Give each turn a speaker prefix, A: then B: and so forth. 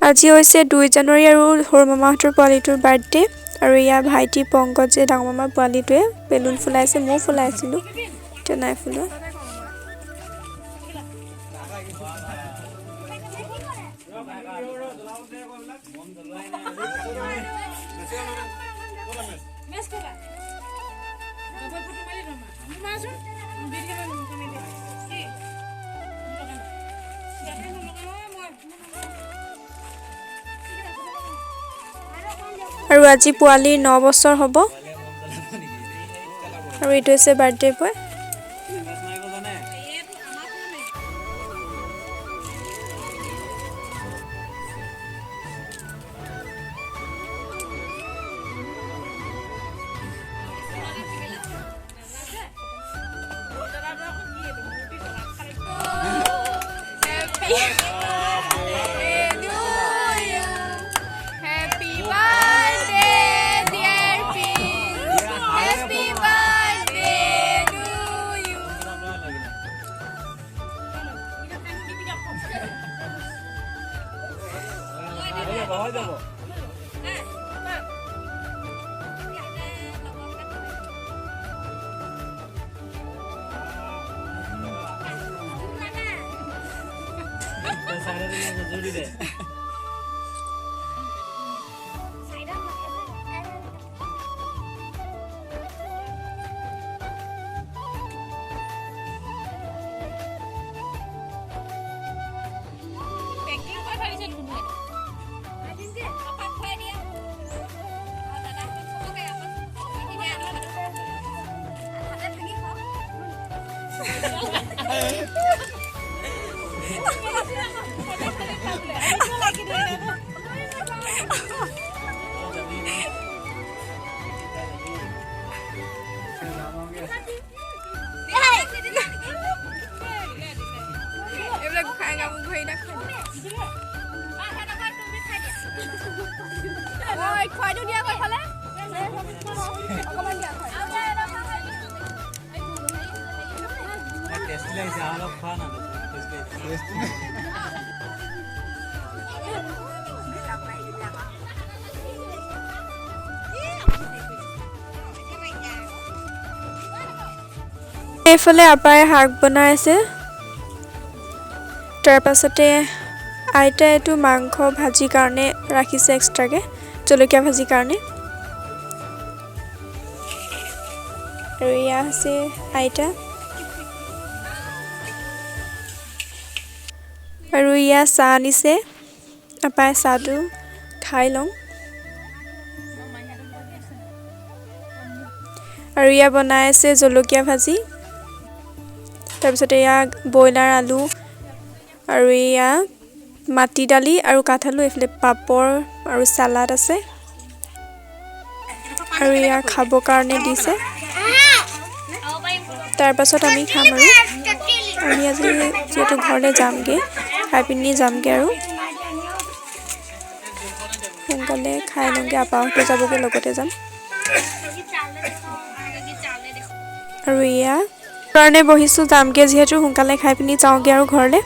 A: আজি হৈছে 2 জানুৱাৰী আৰু সৰু মামাহঁতৰ পোৱালিটোৰ বাৰ্থডে আৰু ইয়া ভাইটি পংকজ যে ডাঙৰ মামাৰ পোৱালিটোৱে বেলুন ফুলাইছে ময়ো ফুলাইছিলোঁ এতিয়া নাই ফুলোৱা আৰু আজি পোৱালিৰ 9 বছৰ হ'ব আৰু এইটো হৈছে বাৰ্থডে বয় এইফালে আপাই শাক বনাই আছে তাৰ পাছতে আইতাই এইটো মাংস ভাজি কাৰণে ৰাখিছে এক্সট্ৰাকে জলকীয়া ভাজি কাৰণে আৰু ইয়া আছে আইতা আৰু ইয়া চাহ আনিছে আপাই চাহটো খাই লওঁ আৰু ইয়া বনাই আছে জলকীয়া ভাজি তাৰপিছতে ইয়া বইলাৰ আলু আৰু ইয়া মাটি দালি আৰু কাঠালু এফালে পাপৰ আৰু সালাড আছে আৰু ইয়া খাব কাৰণে দিছে তাৰ পাছত আমি খাম আৰু আমি আজি যেটো ঘৰলে যামগে খাই পিনি যামগে আৰু সোনকালে খাই লওঁগে আপাহঁতে যাবগে লগতে যাম আৰু ইয়া কাৰণে বহিছো যামগে যিহেতু সোনকালে খাই পিনি যাওঁগে আৰু ঘৰলে